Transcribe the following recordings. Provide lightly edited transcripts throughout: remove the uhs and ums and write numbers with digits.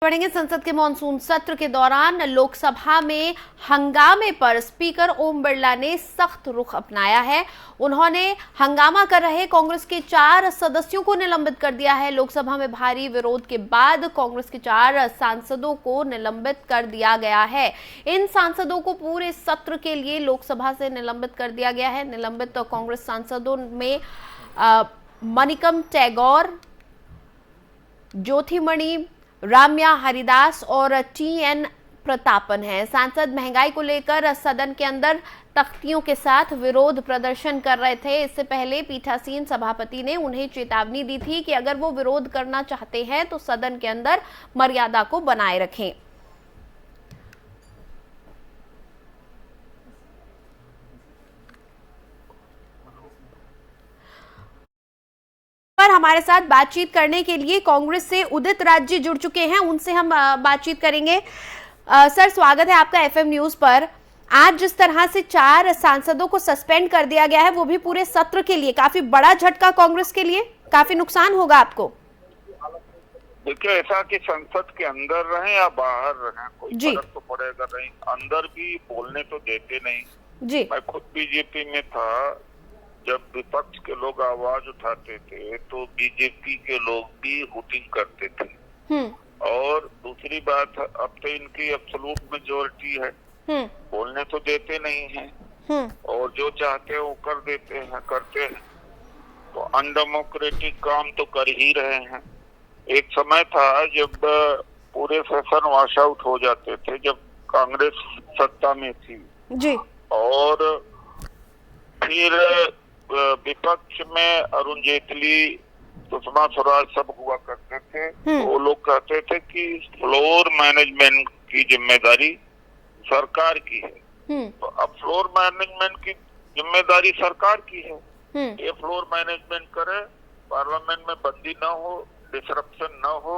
बढ़ेंगे। संसद के मानसून सत्र के दौरान लोकसभा में हंगामे पर स्पीकर ओम बिरला ने सख्त रुख अपनाया है। उन्होंने हंगामा कर रहे कांग्रेस के 4 सदस्यों को निलंबित कर दिया है। लोकसभा में भारी विरोध के बाद कांग्रेस के 4 सांसदों को निलंबित कर दिया गया है। इन सांसदों को पूरे सत्र के लिए लोकसभा से निलंबित कर दिया गया है। निलंबित तो कांग्रेस सांसदों में मनिकम टैगोर, ज्योतिमणि, राम्या हरिदास और टी.एन. प्रतापन है। सांसद महंगाई को लेकर सदन के अंदर तख्तियों के साथ विरोध प्रदर्शन कर रहे थे। इससे पहले पीठासीन सभापति ने उन्हें चेतावनी दी थी कि अगर वो विरोध करना चाहते हैं तो सदन के अंदर मर्यादा को बनाए रखें। पर हमारे साथ बातचीत करने के लिए कांग्रेस से उदित राज जी जुड़ चुके हैं, उनसे हम बातचीत करेंगे। सर, स्वागत है आपका एफएम न्यूज पर। आज जिस तरह से 4 सांसदों को सस्पेंड कर दिया गया है, वो भी पूरे सत्र के लिए काफी बड़ा झटका कांग्रेस के लिए, काफी नुकसान होगा आपको। देखिए, ऐसा कि संसद के अंदर रहें या बाहर रहें कोई फर्क तो पड़ेगा नहीं। अंदर भी बोलने तो देते नहीं जी। मैं खुद बीजेपी में था, जब विपक्ष के लोग आवाज उठाते थे तो बीजेपी के लोग भी हुटिंग करते थे। और दूसरी बात, अब तो इनकी एब्सोल्यूट मेजॉरिटी है, बोलने तो देते नहीं हैं और जो चाहते हैं वो कर देते हैं, करते हैं। तो अनडेमोक्रेटिक काम तो कर ही रहे हैं। एक समय था जब पूरे सेशन वॉश आउट हो जाते थे, जब कांग्रेस सत्ता में थी जी। और फिर विपक्ष में अरुण जेटली, सुषमा स्वराज सब हुआ करते थे। तो वो लोग कहते थे कि फ्लोर मैनेजमेंट की जिम्मेदारी सरकार की है। तो अब फ्लोर मैनेजमेंट की जिम्मेदारी सरकार की है। ये फ्लोर मैनेजमेंट करे, पार्लियामेंट में बंदी ना हो, डिसरप्शन ना हो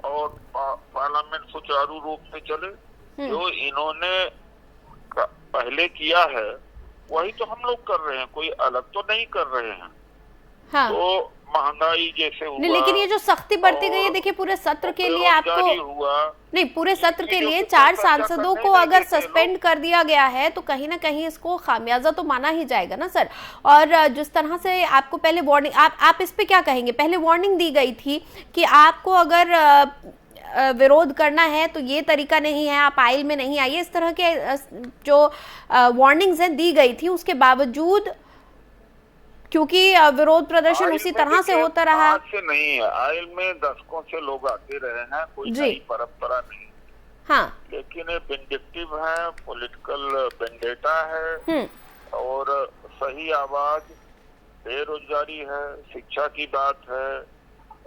और पार्लियामेंट सुचारू रूप से चले। जो इन्होंने पहले किया है वही तो हम लोग कर रहे हैं, कोई अलग तो नहीं कर रहे हैं। हाँ। तो महंगाई जैसे हुआ, नहीं, लेकिन ये जो सख्ती बरती गई है, देखिए पूरे सत्र के लिए आपको हुआ नहीं, पूरे सत्र के लिए 4 सांसदों को अगर सस्पेंड कर दिया गया है तो कहीं ना कहीं इसको खामियाजा तो माना ही जाएगा ना सर। और जिस तरह से आपको पहले वार्निंग, आप इस पे क्या कहेंगे? पहले वार्निंग दी गई थी कि आपको अगर विरोध करना है तो ये तरीका नहीं है, आप आइल में नहीं आइए, इस तरह के जो वार्निंग्स हैं दी गई थी। उसके बावजूद क्योंकि विरोध प्रदर्शन उसी तरह से होता रहा। आज से नहीं है, आइल में दशकों से लोग आते रहे हैं, कोई नई परंपरा नहीं। हाँ, लेकिन ये विंडिक्टिव है, पॉलिटिकल वेंडेटा है और सही आवाज बेरोजगारी है, शिक्षा की बात है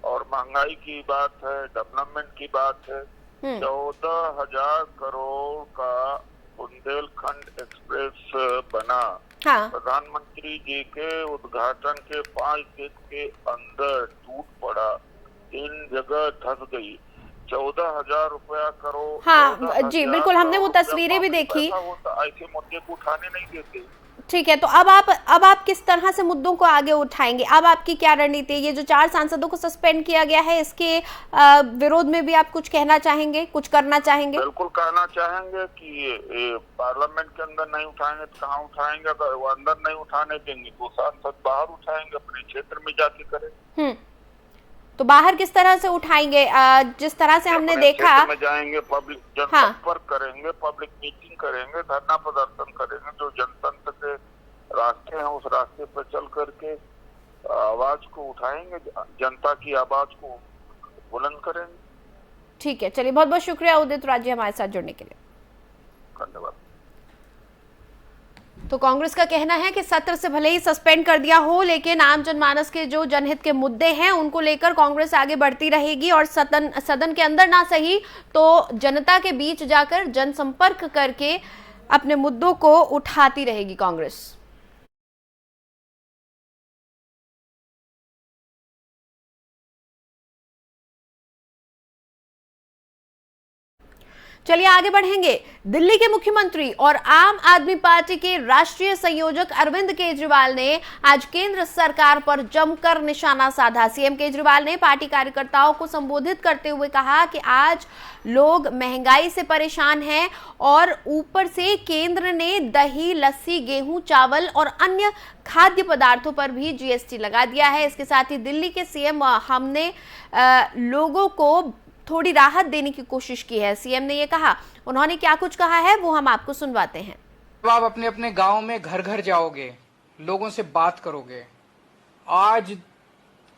और महंगाई की बात है, डेवलपमेंट की बात है। 14,000 करोड़ का बुंदेलखंड एक्सप्रेस बना। हाँ। प्रधानमंत्री जी के उद्घाटन के 5 दिन के अंदर टूट पड़ा, 3 जगह धस गई। 14,000 रुपया करोड़। हाँ जी, बिल्कुल, हमने वो तस्वीरें भी देखी। ऐसे मुद्दे को उठाने नहीं देते। ठीक है, तो अब आप किस तरह से मुद्दों को आगे उठाएंगे? अब आपकी क्या रणनीति है? ये जो 4 सांसदों को सस्पेंड किया गया है, इसके विरोध में भी आप कुछ कहना चाहेंगे, कुछ करना चाहेंगे? बिल्कुल कहना चाहेंगे कि पार्लियामेंट के अंदर नहीं उठाएंगे तो कहाँ उठाएंगे? अगर वो अंदर नहीं उठाने देंगे तो सांसद बाहर उठाएंगे, अपने क्षेत्र में जाके करें। तो बाहर किस तरह से उठाएंगे? जिस तरह से हमने देखा, में जाएंगे, पब्लिक जनसंपर्क करेंगे, पब्लिक मीटिंग करेंगे, धरना प्रदर्शन करेंगे। जो जनतंत्र के रास्ते हैं उस रास्ते पर चल करके आवाज को उठाएंगे, जनता की आवाज को बुलंद करेंगे। ठीक है, चलिए, बहुत बहुत शुक्रिया उदित राज जी हमारे साथ जुड़ने के लिए। धन्यवाद। तो कांग्रेस का कहना है कि सत्र से भले ही सस्पेंड कर दिया हो, लेकिन आम जनमानस के जो जनहित के मुद्दे हैं उनको लेकर कांग्रेस आगे बढ़ती रहेगी और सदन के अंदर ना सही तो जनता के बीच जाकर जनसंपर्क करके अपने मुद्दों को उठाती रहेगी कांग्रेस। चलिए आगे बढ़ेंगे। दिल्ली के मुख्यमंत्री और आम आदमी पार्टी के राष्ट्रीय संयोजक अरविंद केजरीवाल ने आज केंद्र सरकार पर जमकर निशाना साधा। सीएम केजरीवाल ने पार्टी कार्यकर्ताओं को संबोधित करते हुए कहा कि आज लोग महंगाई से परेशान हैं और ऊपर से केंद्र ने दही, लस्सी, गेहूं, चावल और अन्य खाद्य पदार्थों पर भी जीएसटी लगा दिया है। इसके साथ ही दिल्ली के सीएम हमने लोगों को थोड़ी राहत देने की कोशिश की है। सीएम ने ये कहा, उन्होंने क्या कुछ कहा है वो हम आपको सुनवाते हैं। आप अपने अपने गांव में घर घर जाओगे, लोगों से बात करोगे, आज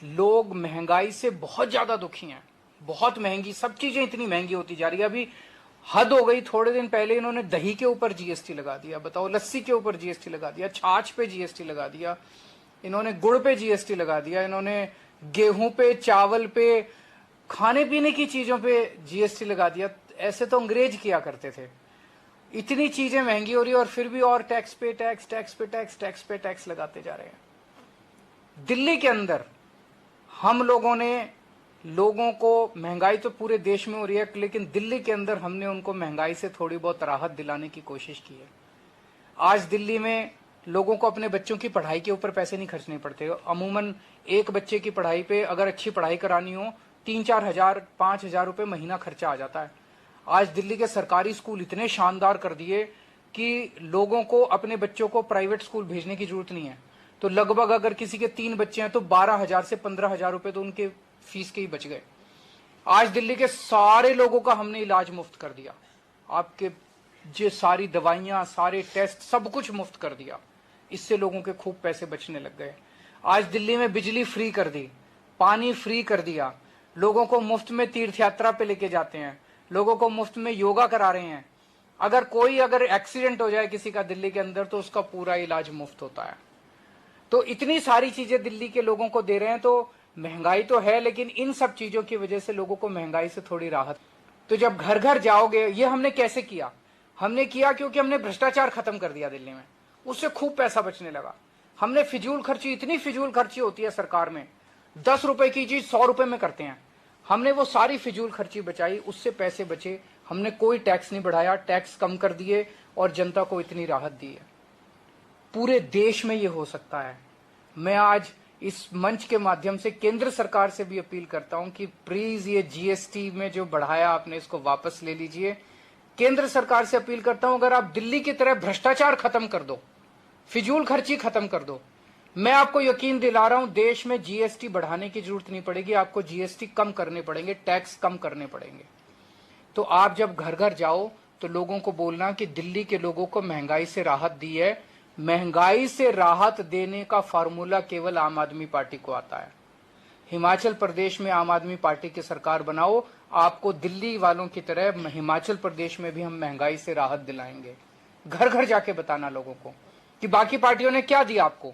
लोग महंगाई से बहुत ज्यादा दुखी हैं। बहुत महंगी, सब चीजें इतनी महंगी होती जा रही है। अभी हद हो गई। थोड़े दिन पहले इन्होंने दही के ऊपर जीएसटी लगा दिया, बताओ, लस्सी के ऊपर जीएसटी लगा दिया, छाछ पे जीएसटी लगा दिया, इन्होंने गुड़ पे जीएसटी लगा दिया, इन्होंने गेहूं पे, चावल पे, खाने पीने की चीजों पे जीएसटी लगा दिया। ऐसे तो अंग्रेज किया करते थे। इतनी चीजें महंगी हो रही है और फिर भी और टैक्स पे टैक्स, टैक्स पे टैक्स, टैक्स पे टैक्स लगाते जा रहे हैं। दिल्ली के अंदर हम लोगों ने लोगों को, महंगाई तो पूरे देश में हो रही है, लेकिन दिल्ली के अंदर हमने उनको महंगाई से थोड़ी बहुत राहत दिलाने की कोशिश की है। आज दिल्ली में लोगों को अपने बच्चों की पढ़ाई के ऊपर पैसे नहीं खर्चने पड़ते। अमूमन एक बच्चे की पढ़ाई पे अगर अच्छी पढ़ाई करानी हो 3-4 हजार, 5 हजार रुपए महीना खर्चा आ जाता है। आज दिल्ली के सरकारी स्कूल इतने शानदार कर दिए कि लोगों को अपने बच्चों को प्राइवेट स्कूल भेजने की जरूरत नहीं है। तो लगभग अगर किसी के 3 बच्चे हैं तो 12,000 से 15,000 रुपए तो उनके फीस के ही बच गए। आज दिल्ली के सारे लोगों का हमने इलाज मुफ्त कर दिया। आपके जो सारी दवाइयां, सारे टेस्ट, सब कुछ मुफ्त कर दिया। इससे लोगों के खूब पैसे बचने लग गए। आज दिल्ली में बिजली फ्री कर दी, पानी फ्री कर दिया, लोगों को मुफ्त में तीर्थ यात्रा पे लेके जाते हैं, लोगों को मुफ्त में योगा करा रहे हैं। अगर एक्सीडेंट हो जाए किसी का दिल्ली के अंदर तो उसका पूरा इलाज मुफ्त होता है। तो इतनी सारी चीजें दिल्ली के लोगों को दे रहे हैं। तो महंगाई तो है, लेकिन इन सब चीजों की वजह से लोगों को महंगाई से थोड़ी राहत। तो जब घर घर जाओगे, ये हमने कैसे किया? हमने किया क्योंकि हमने भ्रष्टाचार खत्म कर दिया दिल्ली में, उससे खूब पैसा बचने लगा। हमने फिजूल खर्ची, इतनी फिजूल खर्ची होती है सरकार में, 10 रुपए की चीज 100 रुपए में करते हैं। हमने वो सारी फिजूल खर्ची बचाई, उससे पैसे बचे। हमने कोई टैक्स नहीं बढ़ाया, टैक्स कम कर दिए और जनता को इतनी राहत दी है। पूरे देश में ये हो सकता है। मैं आज इस मंच के माध्यम से केंद्र सरकार से भी अपील करता हूं कि प्लीज ये जीएसटी में जो बढ़ाया आपने, इसको वापस ले लीजिए। केंद्र सरकार से अपील करता हूं, अगर आप दिल्ली की तरह भ्रष्टाचार खत्म कर दो, फिजूल खर्ची खत्म कर दो, मैं आपको यकीन दिला रहा हूं देश में जीएसटी बढ़ाने की जरूरत नहीं पड़ेगी। आपको जीएसटी कम करने पड़ेंगे, टैक्स कम करने पड़ेंगे। तो आप जब घर घर जाओ तो लोगों को बोलना कि दिल्ली के लोगों को महंगाई से राहत दी है। महंगाई से राहत देने का फार्मूला केवल आम आदमी पार्टी को आता है। हिमाचल प्रदेश में आम आदमी पार्टी की सरकार बनाओ, आपको दिल्ली वालों की तरह हिमाचल प्रदेश में भी हम महंगाई से राहत दिलाएंगे। घर घर जाके बताना लोगों को कि बाकी पार्टियों ने क्या दिया आपको।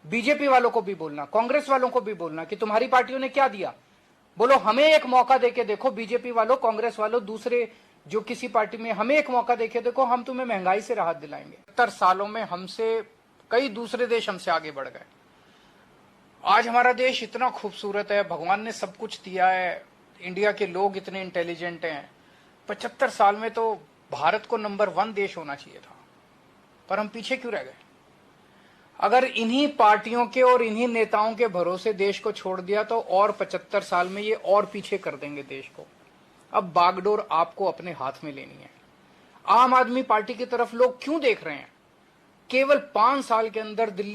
बीजेपी वालों को भी बोलना, कांग्रेस वालों को भी बोलना कि तुम्हारी पार्टियों ने क्या दिया। बोलो हमें एक मौका देके देखो, बीजेपी वालों, कांग्रेस वालों, दूसरे जो किसी पार्टी में, हमें एक मौका देके देखो, हम तुम्हें महंगाई से राहत दिलाएंगे। 70 सालों में हमसे कई दूसरे देश हमसे आगे बढ़ गए। आज हमारा देश इतना खूबसूरत है, भगवान ने सब कुछ दिया है, इंडिया के लोग इतने इंटेलिजेंट हैं। 75 साल में तो भारत को नंबर 1 देश होना चाहिए था, पर हम पीछे क्यों रह गए? अगर इन्हीं पार्टियों के और इन्हीं नेताओं के भरोसे देश को छोड़ दिया तो और 75 साल में ये और पीछे कर देंगे देश को। अब बागडोर आपको अपने हाथ में लेनी है। आम आदमी पार्टी की तरफ लोग क्यों देख रहे हैं? केवल 5 साल के अंदर दिल्ली